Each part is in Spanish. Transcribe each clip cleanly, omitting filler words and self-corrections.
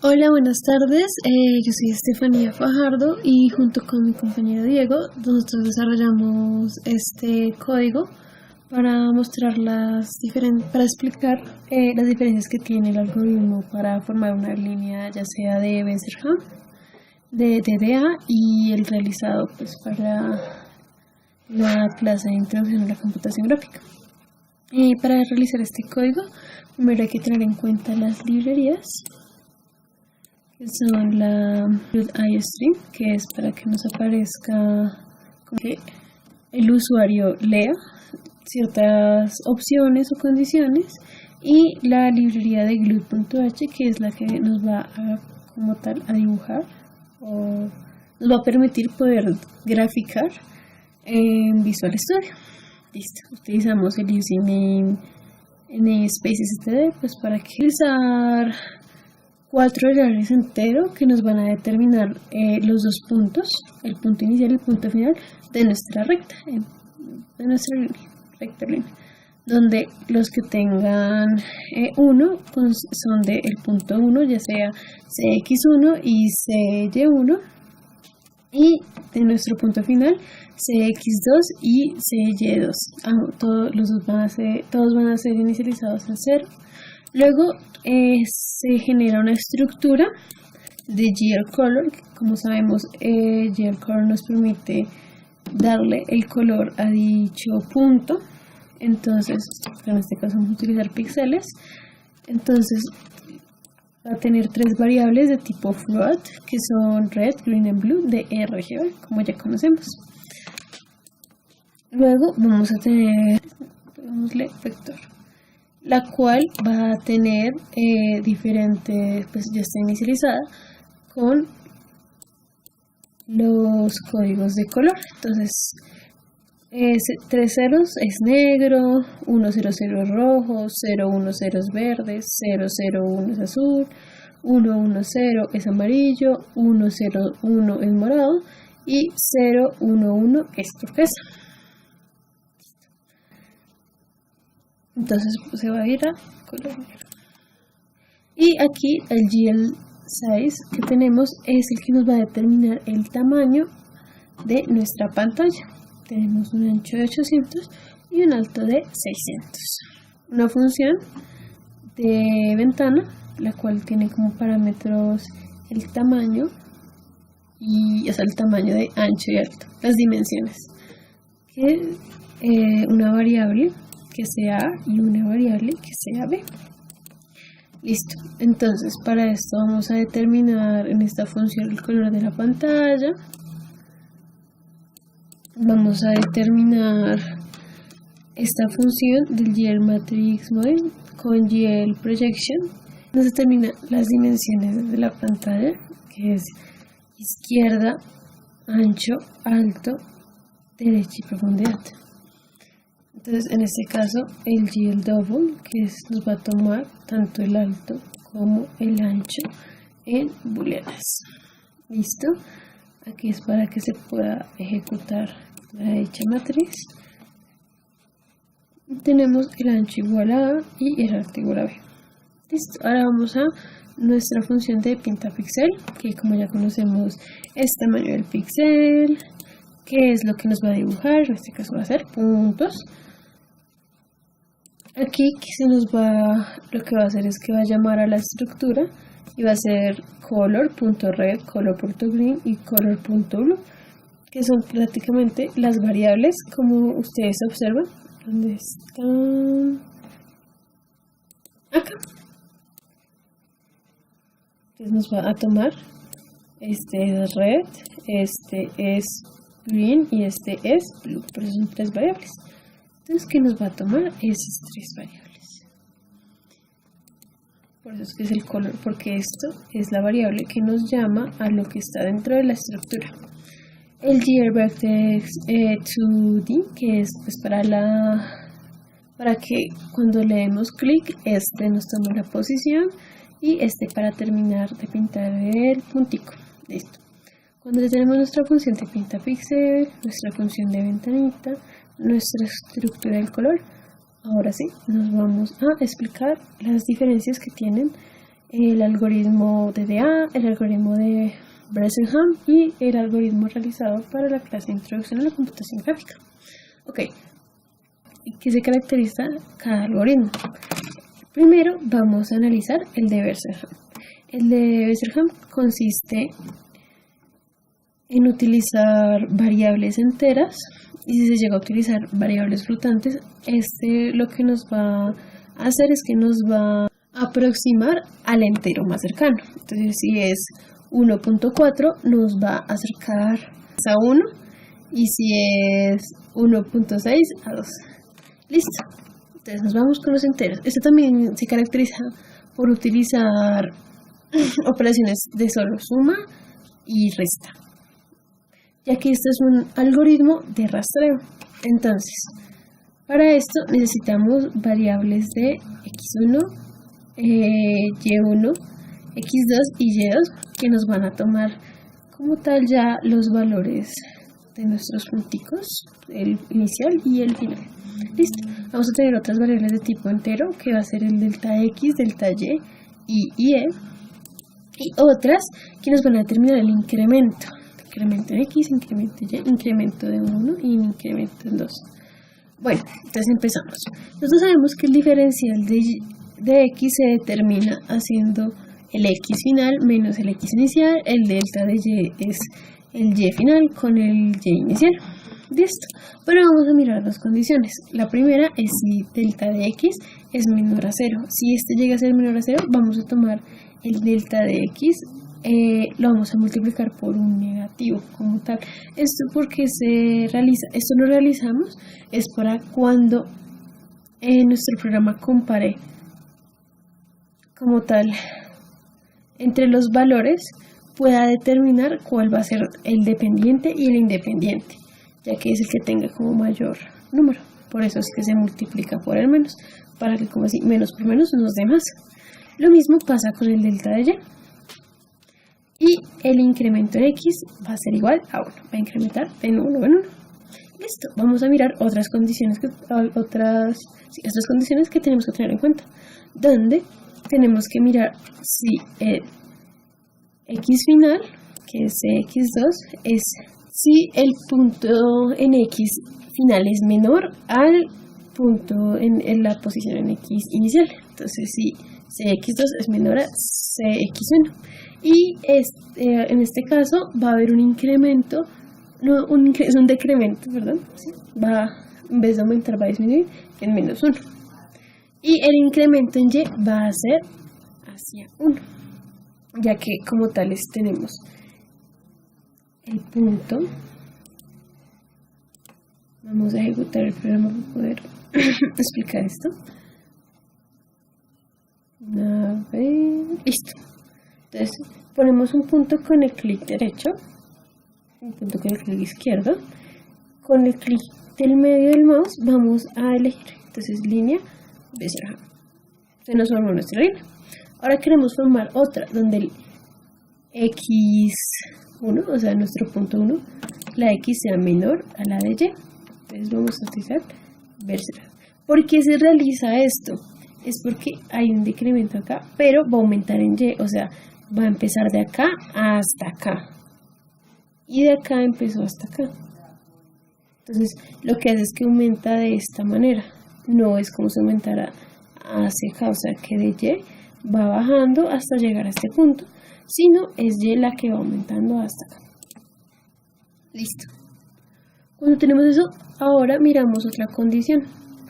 Hola, buenas tardes. Yo soy Estefanía Fajardo y junto con mi compañero Diego, nosotros desarrollamos este código para mostrar para explicar las diferencias que tiene el algoritmo para formar una línea, ya sea de Bezier-Ham, de DDA y el realizado pues para la clase de introducción a la computación gráfica. Para realizar este código, primero hay que tener en cuenta las librerías, que son la iStream, que es para que nos aparezca como que el usuario lea ciertas opciones o condiciones, y la librería de glue.h, que es la que nos va a, como tal, a dibujar o nos va a permitir poder graficar en Visual Studio. Listo, utilizamos el username namespace.std pues para utilizar 4 variables enteros que nos van a determinar los dos puntos, el punto inicial y el punto final de nuestra recta, línea, donde los que tengan 1 son del punto 1, ya sea cx1 y cy1, y de nuestro punto final cx2 y cy2. Todos van a ser inicializados en 0. Luego se genera una estructura de GLColor. Como sabemos, GLColor nos permite darle el color a dicho punto. Entonces, en este caso vamos a utilizar píxeles. Entonces, va a tener 3 variables de tipo float, que son red, green and blue, de RGB, como ya conocemos. Luego vamos a tener, vector, la cual va a tener diferentes, pues ya está inicializada con los códigos de color. Entonces, 3 ceros es negro, 1 0 0 es rojo, 0 1 0 es verde, 0 0 1 es azul, 1 1 0 es amarillo, 1 0 1 es morado y 0 1 1 es turquesa. Entonces pues, se va a ir a color negro. Y aquí el GL size que tenemos es el que nos va a determinar el tamaño de nuestra pantalla. Tenemos un ancho de 800 y un alto de 600. Una función de ventana, la cual tiene como parámetros el tamaño el tamaño de ancho y alto, las dimensiones, una variable que sea A y una variable que sea B. Listo, entonces para esto vamos a determinar en esta función el color de la pantalla. Vamos a determinar esta función del GL-Matrix Model con GL-Projection. Nos determina las dimensiones de la pantalla, que es izquierda, ancho, alto, derecha y profundidad. Entonces, en este caso, el GL-Double, nos va a tomar tanto el alto como el ancho en booleanas. ¿Listo? Aquí es para que se pueda ejecutar la dicha matriz. Tenemos el ancho igual a A y el alto igual a B. Listo. Ahora vamos a nuestra función de pintapixel, que como ya conocemos es tamaño del píxel, que es lo que nos va a dibujar. En este caso va a ser puntos. Aquí lo que va a hacer es que va a llamar a la estructura y va a ser color.red, color.green y color.blue, que son prácticamente las variables, como ustedes observan. ¿Dónde están? Acá. Entonces nos va a tomar, este es red, este es green y este es blue, pero son 3 variables. Entonces, ¿qué nos va a tomar? Esas 3 variables. Por eso es que es el color, porque esto es la variable que nos llama a lo que está dentro de la estructura. El GLVertex 2D, que es pues para que cuando le demos clic, este nos tome la posición y este para terminar de pintar el puntico. Listo. Cuando ya tenemos nuestra función de pintapixel, nuestra función de ventanita, nuestra estructura del color, ahora sí nos vamos a explicar las diferencias que tienen el algoritmo DDA, el algoritmo de Bresenham y el algoritmo realizado para la clase de Introducción a la Computación Gráfica. Ok, ¿qué se caracteriza cada algoritmo? Primero vamos a analizar el de Bresenham. El de Bresenham consiste en utilizar variables enteras, y si se llega a utilizar variables flotantes, lo que nos va a hacer es que nos va a aproximar al entero más cercano. Entonces, si es 1.4 nos va a acercar a 1, y si es 1.6 a 2. Listo. Entonces nos vamos con los enteros. Esto también se caracteriza por utilizar operaciones de solo suma y resta, ya que este es un algoritmo de rastreo. Entonces, para esto necesitamos variables de x1, y1, x2 y y2, que nos van a tomar como tal ya los valores de nuestros punticos, el inicial y el final. Listo. Vamos a tener otras variables de tipo entero, que va a ser el delta x, delta y e, y otras que nos van a determinar el incremento. Incremento en x, incremento en y, incremento de 1 y incremento en 2. Bueno, entonces empezamos. Nosotros sabemos que el diferencial de x se determina haciendo el x final menos el x inicial. El delta de y es el y final con el y inicial. Listo. Pero vamos a mirar las condiciones. La primera es si delta de x es menor a 0. Si este llega a ser menor a 0, vamos a tomar el delta de x, lo vamos a multiplicar por un negativo como tal. Esto porque se realiza, esto lo realizamos es para cuando nuestro programa compare como tal entre los valores, pueda determinar cuál va a ser el dependiente y el independiente, ya que es el que tenga como mayor número. Por eso es que se multiplica por el menos, para que como así menos por menos nos dé más. Lo mismo pasa con el delta de y. Y el incremento de x va a ser igual a 1. Va a incrementar de 1 en 1. Listo. Vamos a mirar otras condiciones otras condiciones que tenemos que tener en cuenta. Donde tenemos que mirar si el x final, que es x2, es si el punto en x final es menor al punto en la posición en x inicial. Entonces, si cx2 es menor a cx1. Y en este caso va a haber un incremento, es un decremento, ¿verdad? ¿Sí? En vez de aumentar, va a disminuir en menos 1. Y el incremento en y va a ser hacia 1, ya que como tales tenemos el punto. Vamos a ejecutar el programa para poder explicar esto. A ver, listo. Entonces ponemos un punto con el clic derecho, un punto con el clic izquierdo. Con el clic del medio del mouse vamos a elegir, entonces línea Bresenham. Se nos formó nuestra línea. Ahora queremos formar otra donde el x1, o sea nuestro punto 1, la x sea menor a la de y. Entonces vamos a utilizar Bresenham. ¿Por qué se realiza esto? Es porque hay un decremento acá, pero va a aumentar en y, o sea, va a empezar de acá hasta acá. Y de acá empezó hasta acá. Entonces, lo que hace es que aumenta de esta manera. No es como si aumentara hacia acá, o sea, que de y va bajando hasta llegar a este punto, sino es y la que va aumentando hasta acá. Listo. Cuando tenemos eso, ahora miramos otra condición,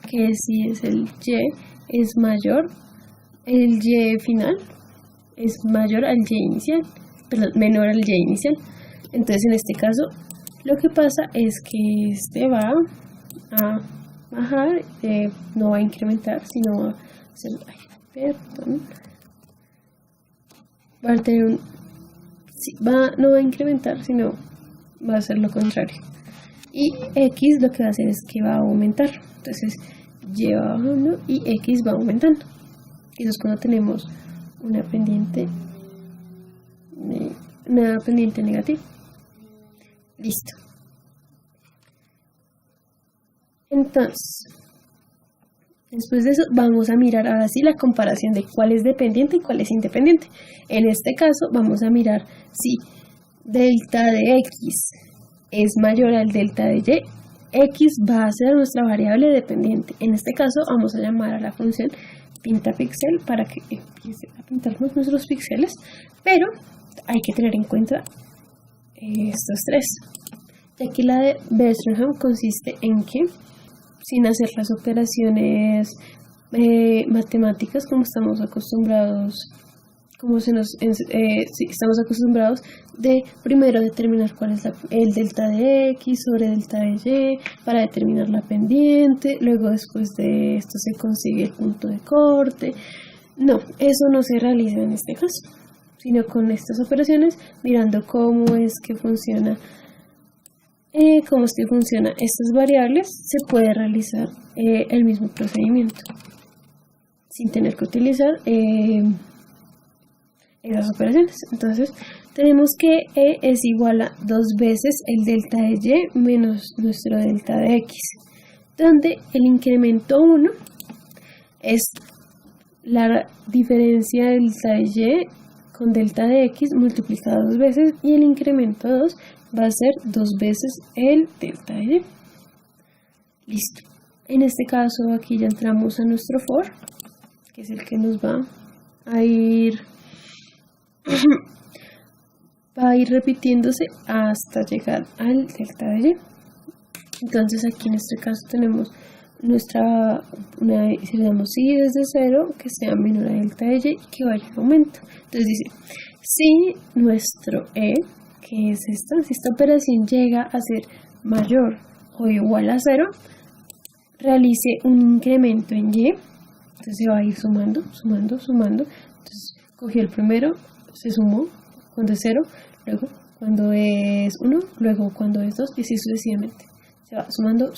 que es si es el y es mayor, el y final es mayor al y inicial, perdón, menor al y inicial. Entonces en este caso lo que pasa es que este va a bajar, no va a incrementar, sino va a hacer, va a tener un, no va a incrementar, sino va a hacer lo contrario. Y x lo que va a hacer es que va a aumentar, entonces y va bajando y x va aumentando. Y eso es cuando tenemos una pendiente negativa. Listo. Entonces, Después de eso vamos a mirar ahora sí la comparación de cuál es dependiente y cuál es independiente. En este caso vamos a mirar si delta de x es mayor al delta de y. X va a ser nuestra variable dependiente. En este caso vamos a llamar a la función pintapixel para que empiece a pintarnos nuestros píxeles, pero hay que tener en cuenta estos tres, ya que la de Berzonham consiste en que, sin hacer las operaciones matemáticas como estamos acostumbrados, estamos acostumbrados de primero determinar cuál es el delta de x sobre delta de y para determinar la pendiente, luego después de esto se consigue el punto de corte. No, eso no se realiza en este caso, sino con estas operaciones, mirando cómo es que funciona estas variables, se puede realizar el mismo procedimiento sin tener que utilizar esas operaciones. Entonces tenemos que E es igual a 2 veces el delta de Y menos nuestro delta de X, donde el incremento 1 es la diferencia de delta de Y con delta de X multiplicada 2 veces, y el incremento 2 va a ser 2 veces el delta de Y. Listo. En este caso aquí ya entramos a nuestro for, que es el que nos va a ir repitiéndose hasta llegar al delta de Y. Entonces aquí en este caso tenemos si le damos y desde 0 que sea menor a delta de Y y que vaya en aumento. Entonces dice, si nuestro E, que es si esta operación llega a ser mayor o igual a 0, realice un incremento en Y. Entonces se va a ir sumando. Entonces cogió el primero, se sumó cuando es 0, luego cuando es 1, luego cuando es 2 y así sucesivamente. Se va sumando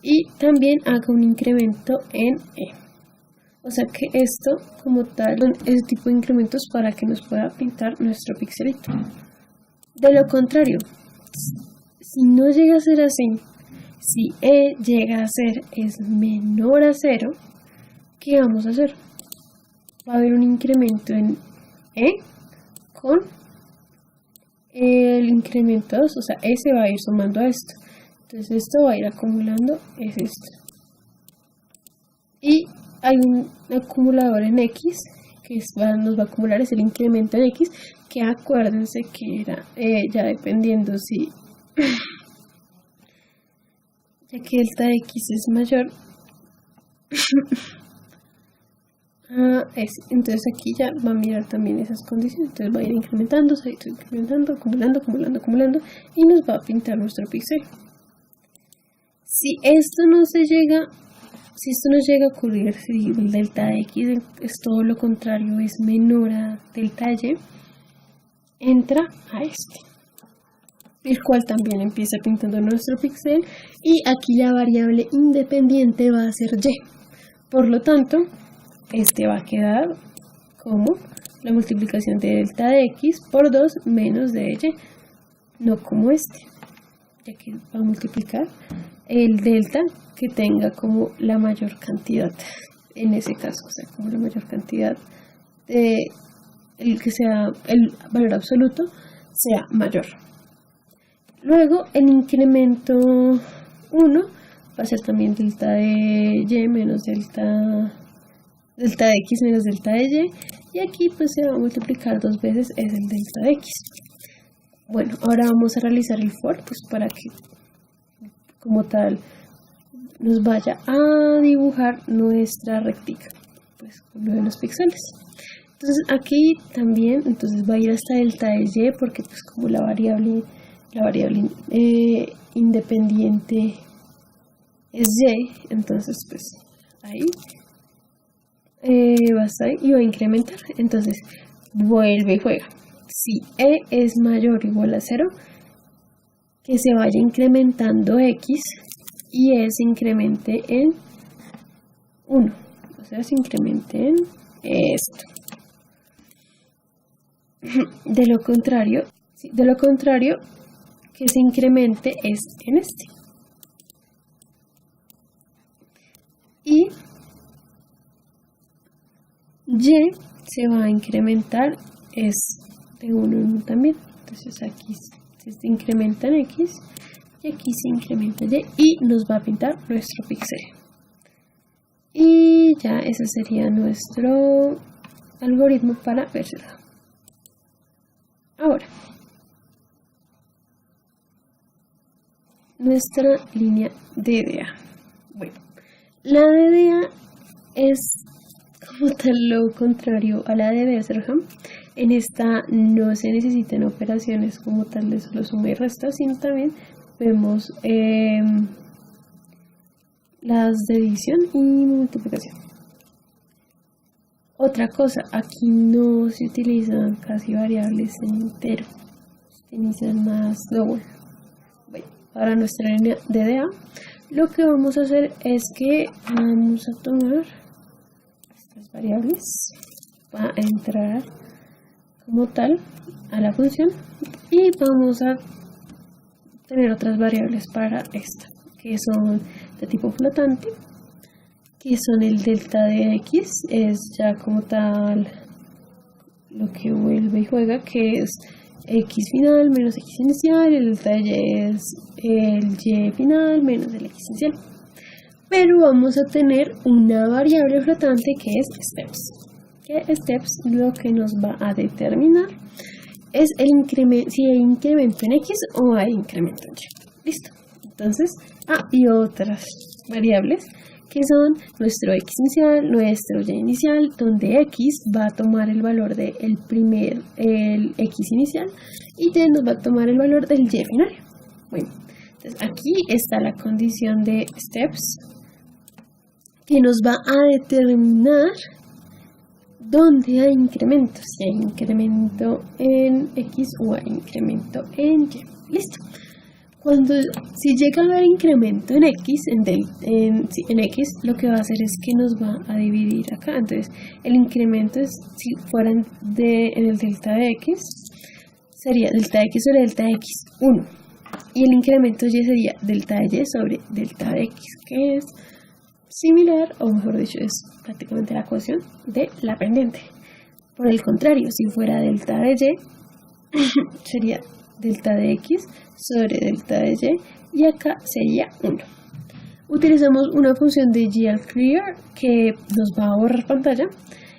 y también haga un incremento en E. O sea que esto como tal son ese tipo de incrementos para que nos pueda pintar nuestro pixelito. De lo contrario, si no llega a ser así, si E llega a ser es menor a 0, ¿qué vamos a hacer? Va a haber un incremento en E con el incremento 2, o sea, E se va a ir sumando a esto. Entonces esto va a ir acumulando, es esto. Y hay un acumulador en X, que nos va a acumular, es el incremento en X, que acuérdense que era ya dependiendo si, ya que delta de X es mayor, entonces aquí ya va a mirar también esas condiciones, entonces va a ir incrementando, acumulando y nos va a pintar nuestro píxel. Si esto no llega a ocurrir, si el delta de X es todo lo contrario, es menor a delta de Y, entra a el cual también empieza pintando nuestro píxel, y aquí la variable independiente va a ser Y. Por lo tanto, este va a quedar como la multiplicación de delta de X por 2 menos de Y, no como ya que va a multiplicar el delta que tenga como la mayor cantidad, en ese caso, o sea, como la mayor cantidad de que sea el valor absoluto sea mayor. Luego el incremento 1 va a ser también delta de Y menos delta de X menos delta de Y, y aquí pues se va a multiplicar 2 veces, es el delta de X. Bueno, ahora vamos a realizar el for, pues para que como tal nos vaya a dibujar nuestra rectica, pues con lo de los píxeles. Entonces aquí también va a ir hasta delta de Y, porque pues como la variable independiente es Y, entonces pues ahí va a estar y va a incrementar. Entonces vuelve y juega. Si E es mayor o igual a 0, que se vaya incrementando X y E se incremente en 1, o sea, se incremente en esto. De lo contrario, que se incremente es en este. Y se va a incrementar es de 1 en 1 también. Entonces aquí se incrementa en X y aquí se incrementa Y nos va a pintar nuestro píxel. Y ya ese sería nuestro algoritmo para verlo. Ahora, nuestra línea DDA. Bueno, la DDA es como tal lo contrario a la de Besselheim. En esta no se necesitan operaciones como tal de solo suma y resta, sino también vemos las de división y multiplicación. Otra cosa, aquí no se utilizan casi variables en entero, se utilizan más double. Bueno, para nuestra línea DDA, lo que vamos a hacer es que vamos a tomar estas variables, va a entrar como tal a la función y vamos a tener otras variables para esta, que son de tipo flotante, que son el delta de X, es ya como tal lo que vuelve y juega, que es X final menos X inicial, y el delta de Y es el Y final menos el X inicial. Pero vamos a tener una variable flotante que es steps, que steps lo que nos va a determinar es el incremento, si hay incremento en X o hay incremento en Y. Listo. Entonces, y otras variables que son nuestro X inicial, nuestro Y inicial, donde X va a tomar el valor del el X inicial y Y nos va a tomar el valor del Y final. Bueno, entonces aquí está la condición de steps que nos va a determinar dónde hay incremento, si hay incremento en X o hay incremento en Y. Listo. Si llega a haber incremento en X, en X, lo que va a hacer es que nos va a dividir acá. Entonces, el incremento es, si fueran en el delta de X, sería delta de X sobre delta de X, 1. Y el incremento Y sería delta de Y sobre delta de X, que es similar, o mejor dicho, es prácticamente la ecuación de la pendiente. Por el contrario, si fuera delta de Y, sería delta de X sobre delta de Y, y acá sería 1. Utilizamos una función de glclear que nos va a borrar pantalla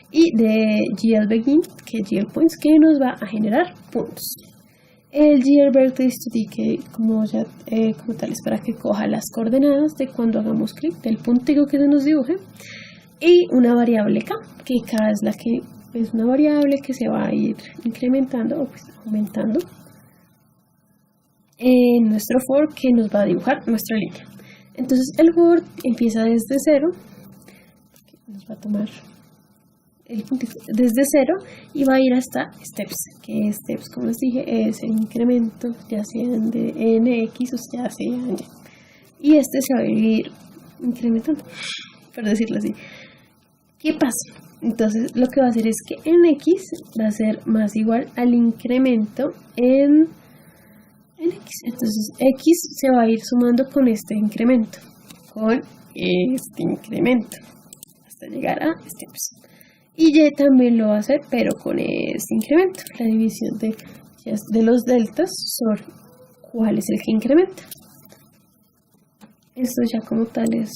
y de glbegin, que es glpoints, que nos va a generar puntos. El glBirthday que como tal es para que coja las coordenadas de cuando hagamos clic del puntico que se nos dibuje, y una variable k, que k es la que es una variable que se va a ir incrementando o pues aumentando en nuestro for, que nos va a dibujar nuestra línea. Entonces el for empieza desde 0, nos va a tomar el puntito desde 0 y va a ir hasta steps, que steps, como les dije, es el incremento, ya sea en X o ya sea en Y. Y este se va a ir incrementando, por decirlo así. ¿Qué pasa? Entonces lo que va a hacer es que en X va a ser más igual al incremento en X. Entonces X se va a ir sumando con este incremento, hasta llegar a steps. Y Y también lo va a hacer, pero con este incremento, la división de los deltas sobre cuál es el que incrementa. Esto ya como tal es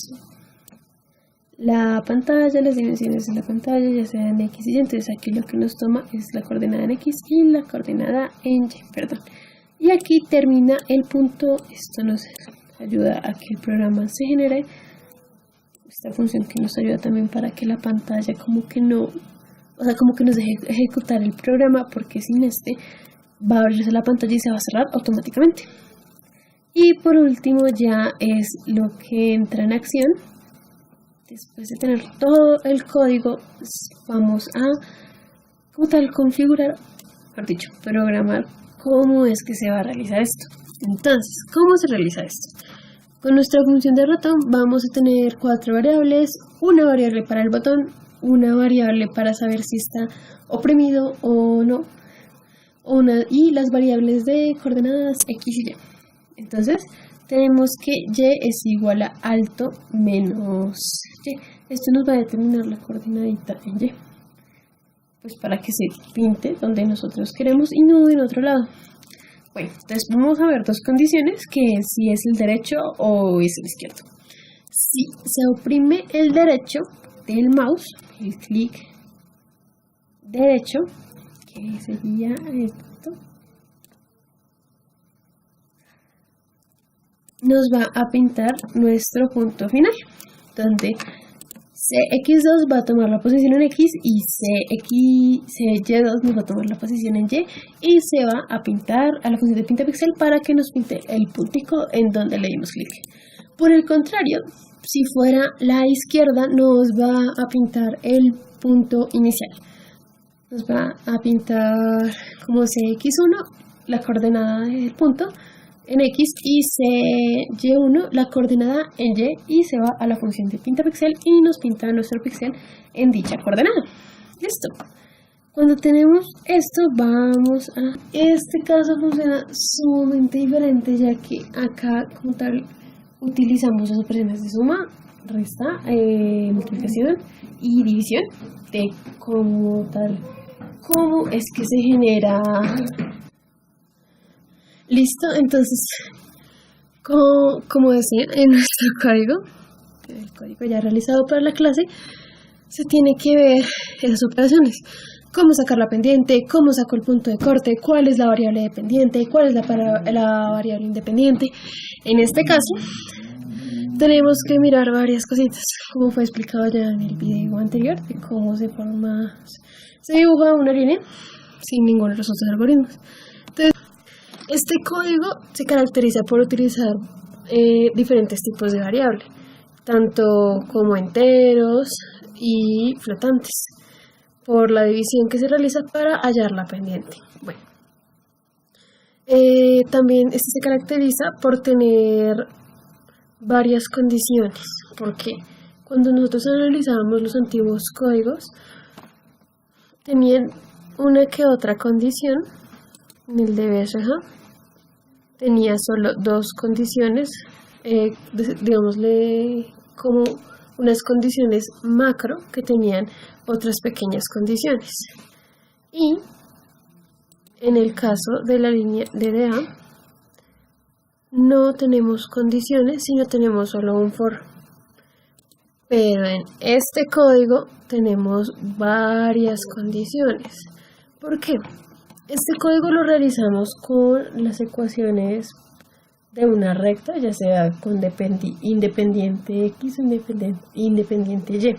la pantalla, las dimensiones de la pantalla, ya sea en X y Y. Entonces aquí lo que nos toma es la coordenada en X y la coordenada en Y, perdón. Y aquí termina el punto. Esto nos ayuda a que el programa se genere. Esta función que nos ayuda también para que la pantalla como que nos deje ejecutar el programa, porque sin este va a abrirse la pantalla y se va a cerrar automáticamente. Y por último ya es lo que entra en acción. Después de tener todo el código, vamos a como tal configurar, mejor dicho, programar cómo es que se va a realizar esto. Entonces, ¿cómo se realiza esto? Con nuestra función de ratón vamos a tener 4 variables, una variable para el botón, una variable para saber si está oprimido o no, y las variables de coordenadas X y Y. Entonces tenemos que Y es igual a alto menos Y. Esto nos va a determinar la coordenadita en Y. pues para que se pinte donde nosotros queremos y no en otro lado. Bueno, entonces vamos a ver dos condiciones, que es si es el derecho o es el izquierdo. Si se oprime el derecho del mouse, el clic derecho, que sería esto, nos va a pintar nuestro punto final, donde CX2 va a tomar la posición en X y CY2 nos va a tomar la posición en Y se va a pintar a la función de pinta pixel para que nos pinte el puntico en donde le dimos clic. Por el contrario, si fuera la izquierda nos va a pintar el punto inicial. Nos va a pintar como CX1 la coordenada del punto en X y CY1 la coordenada en Y se va a la función de pinta pixel y nos pinta nuestro pixel en dicha coordenada. Listo. Cuando tenemos esto, vamos a... Este caso funciona sumamente diferente, ya que acá como tal utilizamos las operaciones de suma, resta, multiplicación y división de como tal, cómo es que se genera. Listo, entonces, como decía en nuestro código, el código ya realizado para la clase, se tiene que ver esas operaciones. Cómo sacar la pendiente, cómo saco el punto de corte, cuál es la variable dependiente, cuál es la variable independiente. En este caso, tenemos que mirar varias cositas, como fue explicado ya en el video anterior, de cómo se dibuja una línea sin ninguno de los otros algoritmos. Entonces, este código se caracteriza por utilizar diferentes tipos de variables, tanto como enteros y flotantes, por la división que se realiza para hallar la pendiente. Bueno, también este se caracteriza por tener varias condiciones, porque cuando nosotros analizábamos los antiguos códigos, tenían una que otra condición. En el de BSH tenía solo dos condiciones, digámosle como unas condiciones macro que tenían otras pequeñas condiciones. Y en el caso de la línea DDA no tenemos condiciones, sino tenemos solo un for. Pero en este código tenemos varias condiciones. ¿Por qué? Este código lo realizamos con las ecuaciones de una recta, ya sea con independiente X o independiente Y.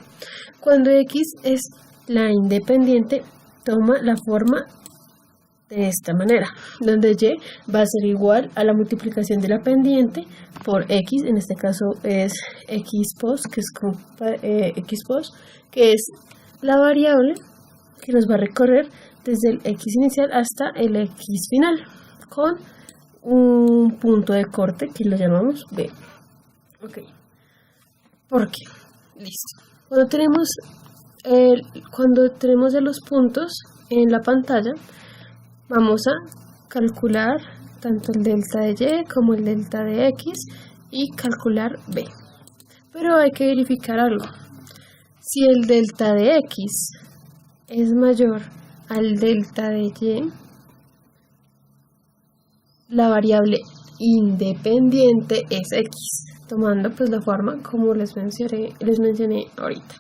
Cuando X es la independiente, toma la forma de esta manera, donde Y va a ser igual a la multiplicación de la pendiente por X, en este caso es Xpos, que es la variable que nos va a recorrer desde el X inicial hasta el X final, con un punto de corte que lo llamamos B. Ok. ¿Por qué? Listo. Cuando tenemos ya los puntos en la pantalla, vamos a calcular tanto el delta de Y como el delta de X y calcular B. Pero hay que verificar algo. Si el delta de X es mayor al delta de Y, la variable independiente es X, tomando pues la forma como les mencioné ahorita.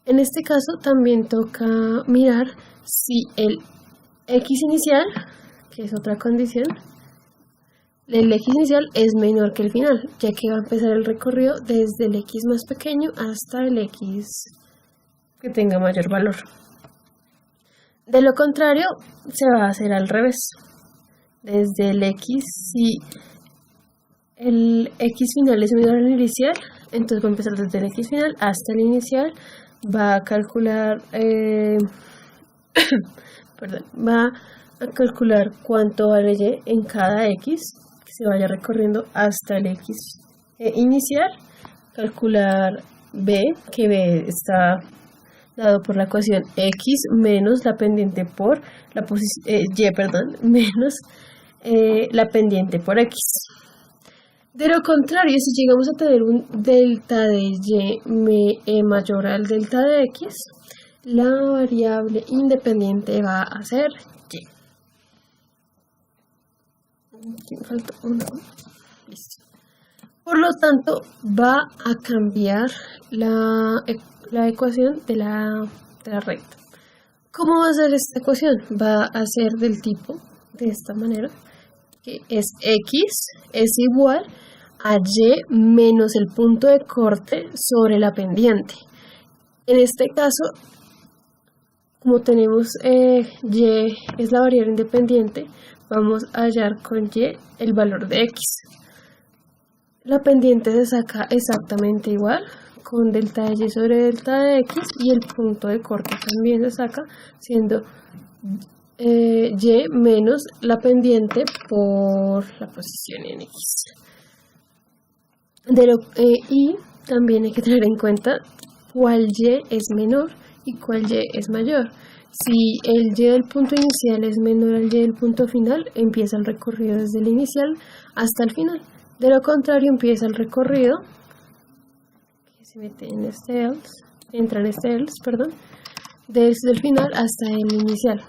En este caso también toca mirar si el X inicial, que es otra condición, el X inicial es menor que el final, ya que va a empezar el recorrido desde el X más pequeño hasta el X que tenga mayor valor. De lo contrario, se va a hacer al revés. Desde el X, si el X final es menor al inicial, entonces va a empezar desde el X final hasta el inicial, va a calcular, va a calcular cuánto vale Y en cada X que se vaya recorriendo hasta el X inicial, calcular B, que B está dado por la ecuación X menos la pendiente por la Y, menos la pendiente por X. De lo contrario, si llegamos a tener un delta de Y mayor al delta de X, la variable independiente va a ser y. Aquí me falta uno. Listo. Por lo tanto, va a cambiar la ecuación de la recta. ¿Cómo va a ser esta ecuación? Va a ser del tipo de esta manera, que es x es igual a y menos el punto de corte sobre la pendiente. En este caso, como tenemos y es la variable independiente, vamos a hallar con y el valor de x. La pendiente se saca exactamente igual, con delta de y sobre delta de x, y el punto de corte también se saca, siendo y menos la pendiente por la posición en x. Y también hay que tener en cuenta cuál y es menor y cuál y es mayor. Si el y del punto inicial es menor al y del punto final, empieza el recorrido desde el inicial hasta el final. De lo contrario, empieza el recorrido, que se mete en este else, entra en este else, perdón, desde el final hasta el inicial.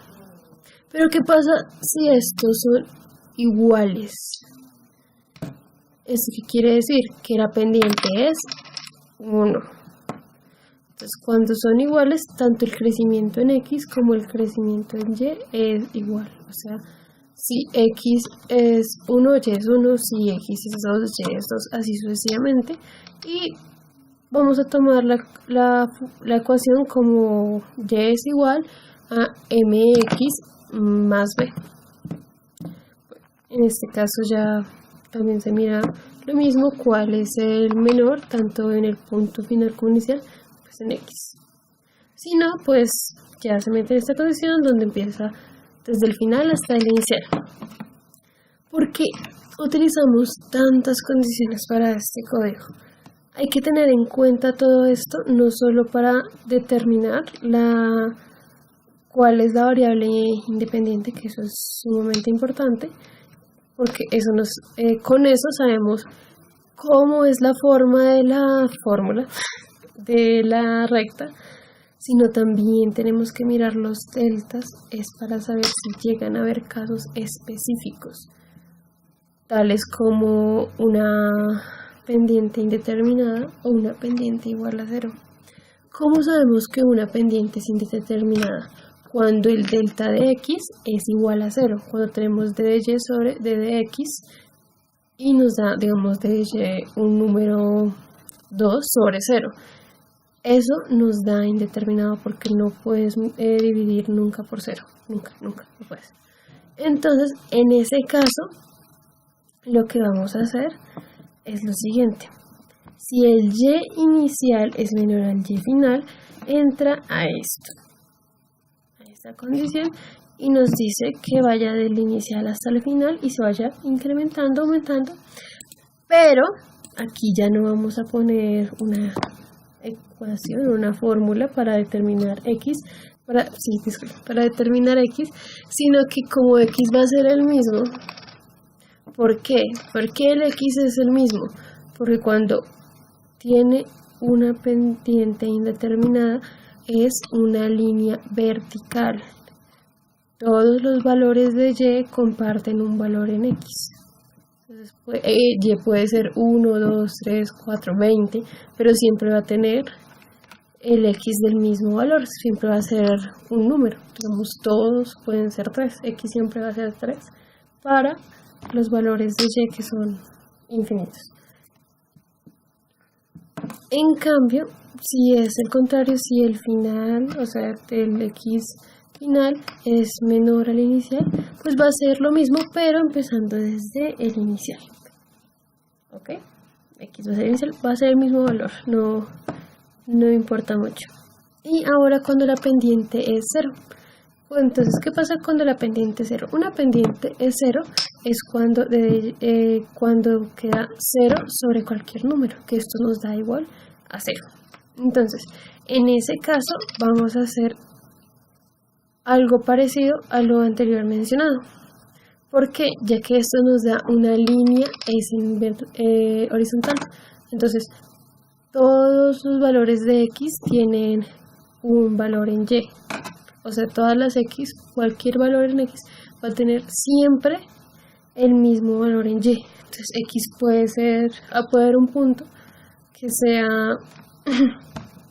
Pero ¿qué pasa si estos son iguales? ¿Esto qué quiere decir? Que la pendiente es 1. Entonces, cuando son iguales, tanto el crecimiento en x como el crecimiento en y es igual. O sea, si x es 1, y es 1, si x es 2, y es 2, así sucesivamente. Y vamos a tomar la ecuación como y es igual a mx más b. En este caso ya también se mira lo mismo, cuál es el menor, tanto en el punto final como inicial, pues en x. Si no, pues ya se mete en esta condición donde empieza desde el final hasta el inicial. ¿Por qué utilizamos tantas condiciones para este código? Hay que tener en cuenta todo esto, no solo para determinar cuál es la variable independiente, que eso es sumamente importante, porque con eso sabemos cómo es la forma de la fórmula de la recta, sino también tenemos que mirar los deltas, es para saber si llegan a haber casos específicos, tales como una pendiente indeterminada o una pendiente igual a 0. ¿Cómo sabemos que una pendiente es indeterminada? Cuando el delta de x es igual a 0, cuando tenemos d de y sobre d de x y nos da, digamos, d de y un número 2 sobre 0. Eso nos da indeterminado porque no puedes dividir nunca por 0, nunca no puedes. Entonces, en ese caso, lo que vamos a hacer es lo siguiente. Si el y inicial es menor al y final, entra a esta condición y nos dice que vaya del inicial hasta el final y se vaya incrementando, aumentando. Pero aquí ya no vamos a poner una ecuación, una fórmula para determinar x, para determinar x, sino que como x va a ser el mismo. ¿Por qué? ¿Por qué el x es el mismo? Porque cuando tiene una pendiente indeterminada es una línea vertical. Todos los valores de y comparten un valor en x. Entonces, y puede ser 1, 2, 3, 4, 20, pero siempre va a tener el x del mismo valor, siempre va a ser un número. Digamos, todos pueden ser 3, x siempre va a ser 3 para los valores de y que son infinitos. En cambio, si es el contrario, si el final, o sea, el x final es menor al inicial, pues va a ser lo mismo, pero empezando desde el inicial. ¿Ok? X va a ser inicial, va a ser el mismo valor, no importa mucho. Y ahora cuando la pendiente es 0. Entonces, ¿qué pasa cuando la pendiente es 0? Una pendiente es 0 es cuando queda 0 sobre cualquier número, que esto nos da igual a 0. Entonces, en ese caso vamos a hacer algo parecido a lo anterior mencionado. ¿Por qué? Ya que esto nos da una línea horizontal. Entonces, todos los valores de x tienen un valor en Y. O sea, todas las X, cualquier valor en X, va a tener siempre el mismo valor en Y. Entonces X puede haber un punto que sea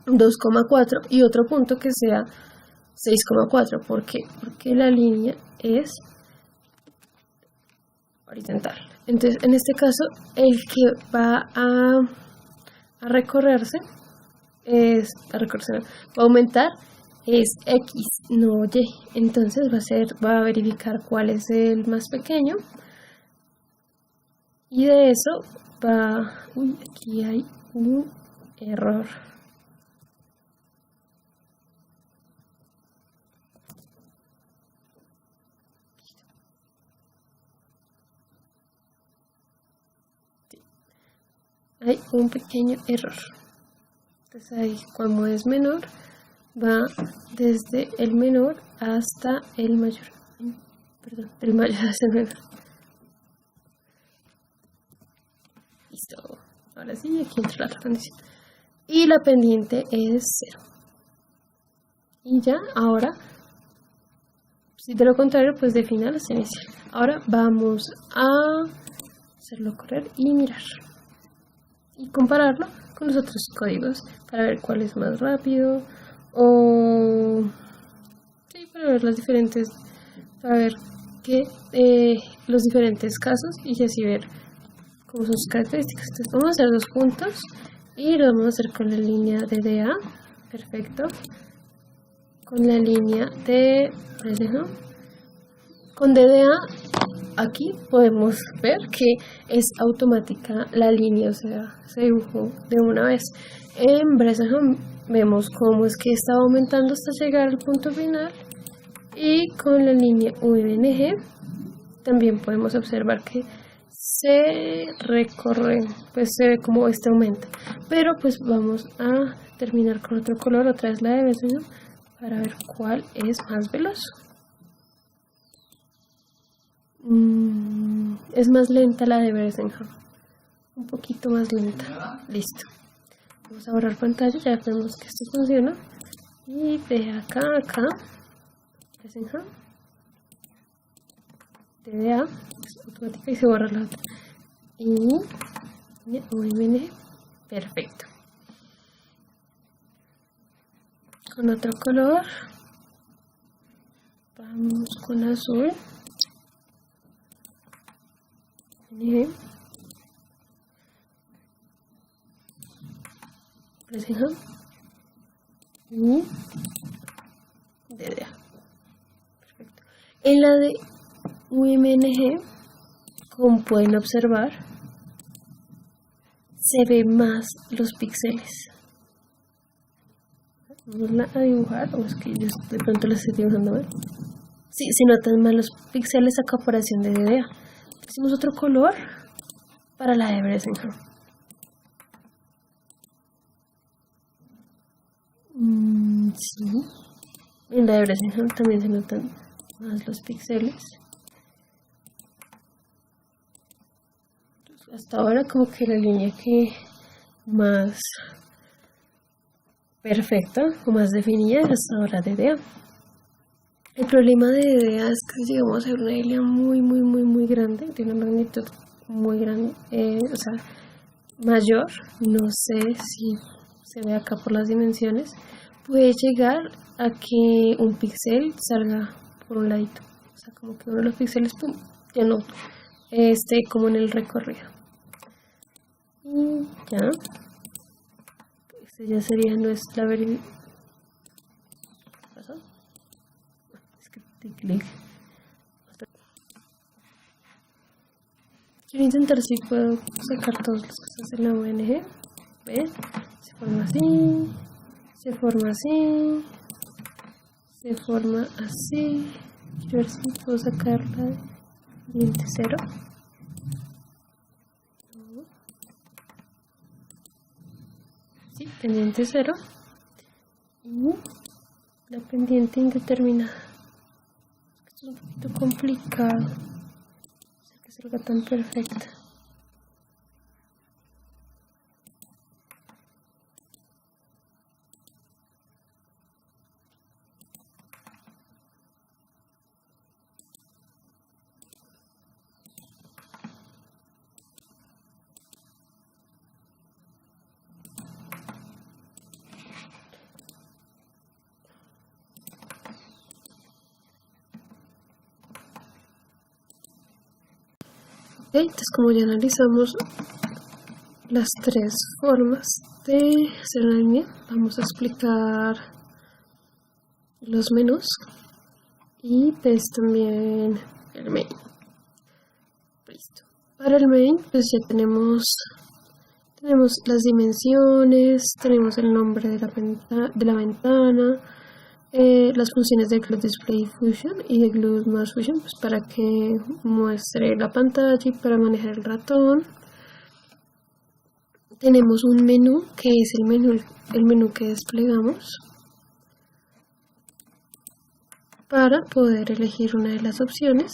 2,4 y otro punto que sea 6,4. ¿Por qué? Porque la línea es horizontal. Entonces, en este caso, el que va a recorrerse va a aumentar es X, no Y. Entonces va a verificar cuál es el más pequeño. Y de eso uy, aquí hay un error. Hay un pequeño error. Entonces ahí, como es menor, va desde el menor hasta el mayor. Perdón, el mayor hasta el menor. Listo. Ahora sí, aquí entra la otra condición. Y la pendiente es 0. Y ya, ahora, si de lo contrario, pues de final hasta inicial. Ahora vamos a hacerlo correr y mirar. Y compararlo con los otros códigos para ver cuál es más rápido o sí, para ver las diferentes, para ver los diferentes casos y así ver cómo son sus características. Entonces vamos a hacer 2 puntos y lo vamos a hacer con la línea de DA, perfecto, con la línea de con DDA. Aquí podemos ver que es automática la línea, o sea, se dibujó de una vez. En Bressenham vemos cómo es que está aumentando hasta llegar al punto final. Y con la línea UMNG también podemos observar que se recorre, pues se ve como este aumenta. Pero pues vamos a terminar con otro color, otra vez la de Bressenham, para ver cuál es más veloz. Es más lenta la de Bressenham, un poquito más lenta. Listo, vamos a borrar pantalla, ya vemos que esto funciona. Y de acá a acá, Bressenham, TDA, es automática y se borra la otra. Y OMN, perfecto. Con otro color, vamos con azul. Bressenham y DDA. Perfecto. En la de UMNG, como pueden observar, se ve más los píxeles. Vamos a dibujar, o es que yo de pronto lo estoy dibujando mal. Sí, se notan más los píxeles a comparación de DDA. Hicimos otro color para la de Bressenham. Sí. En la de Bressenham también se notan más los píxeles. Hasta ahora como que la línea que más perfecta o más definida es hasta ahora DDA. El problema de DDA es que si llegamos a ver una línea muy grande, de una magnitud muy grande, o sea, mayor, no sé si se ve acá por las dimensiones, puede llegar a que un píxel salga por un ladito, o sea, como que uno de los píxeles, pum, ya no esté como en el recorrido. Y ya, este ya sería nuestra verificación. Clic. Quiero intentar si puedo sacar todas las cosas de la ONG. ¿Ves? Se forma así, se forma así, se forma así. Quiero ver si puedo sacar la de pendiente 0. Sí, pendiente 0. Y la pendiente indeterminada. Esto es un poquito complicado. Hacer que salga tan perfecta. Entonces como ya analizamos las tres formas de hacer una línea, vamos a explicar los menús y pues también el main. Listo. Para el main pues ya tenemos las dimensiones, tenemos el nombre de la ventana, las funciones de Glue Display Fusion y de Glue Mouse Fusion, pues para que muestre la pantalla y para manejar el ratón. Tenemos un menú que es el menú que desplegamos para poder elegir una de las opciones,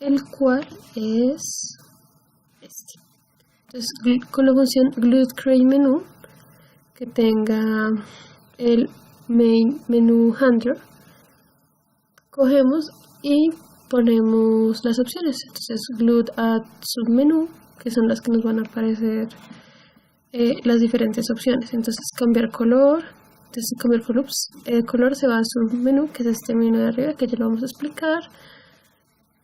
el cual es este. Entonces, con la función Glued Create Menu, que tenga el main menu handler, cogemos y ponemos las opciones. Entonces, Glued Add Submenu, que son las que nos van a aparecer las diferentes opciones. Entonces, cambiar color. Entonces, cambiar color se va a submenú, que es este menú de arriba, que ya lo vamos a explicar.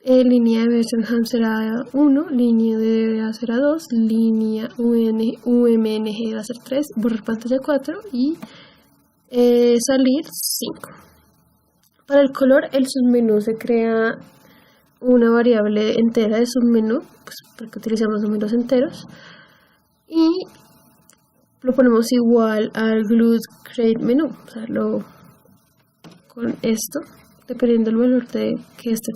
Línea de Birmingham será 1, línea de DDA será 2, línea UMNG va a ser 3, borrar pantalla 4 y salir 5. Para el color, el submenú se crea una variable entera de submenú, pues porque utilizamos números enteros, y lo ponemos igual al Glued Create Menu, o sea, con esto. Dependiendo del valor que este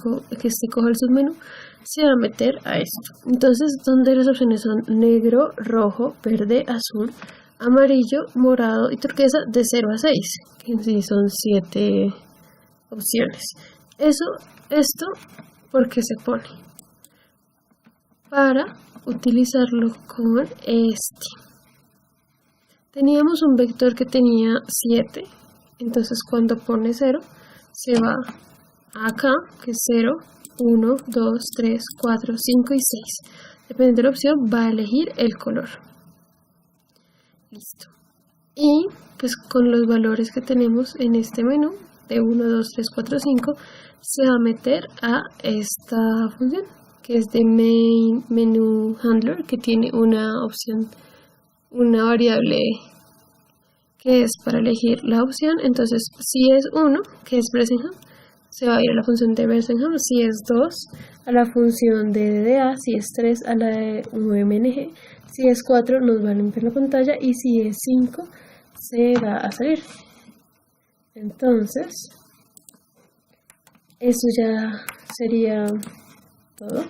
coja el submenú, se va a meter a esto. Entonces, donde las opciones son negro, rojo, verde, azul, amarillo, morado y turquesa, de 0 a 6, que en sí son 7 opciones. Esto porque se pone para utilizarlo con este. Teníamos un vector que tenía 7, entonces cuando pone 0, se va acá, que es 0, 1, 2, 3, 4, 5 y 6. Dependiendo de la opción, va a elegir el color. Listo. Y pues con los valores que tenemos en este menú, de 1, 2, 3, 4, 5, se va a meter a esta función, que es de main menu handler, que tiene una opción, una variable que es para elegir la opción. Entonces, si es 1, que es Birmingham, se va a ir a la función de Birmingham. Si es 2, a la función de DDA. Si es 3, a la de UMNG. Si es 4, nos va a limpiar la pantalla. Y si es 5, se va a salir. Entonces, eso ya sería todo.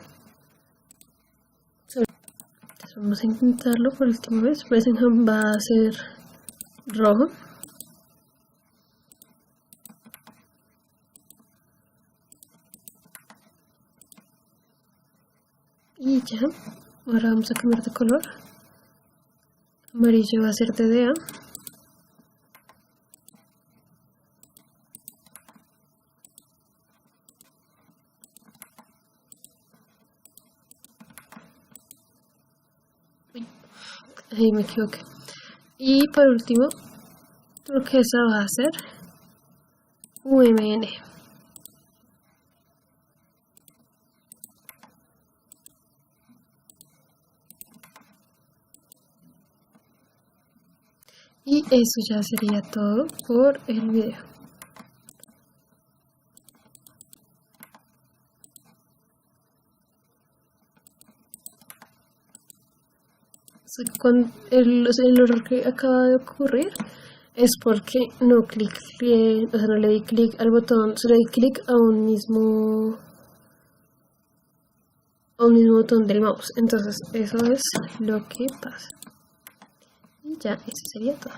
Entonces, vamos a intentarlo por última vez. Birmingham va a ser rojo. Y ya, ahora vamos a cambiar de color. Amarillo va a ser DDA. Ahí me equivoqué. Y por último, turquesa va a ser UMN. Y eso ya sería todo por el video. El error que acaba de ocurrir es porque no le di clic al botón, solo le di clic a un mismo botón del mouse. Entonces eso es lo que pasa. Y ya, eso sería todo.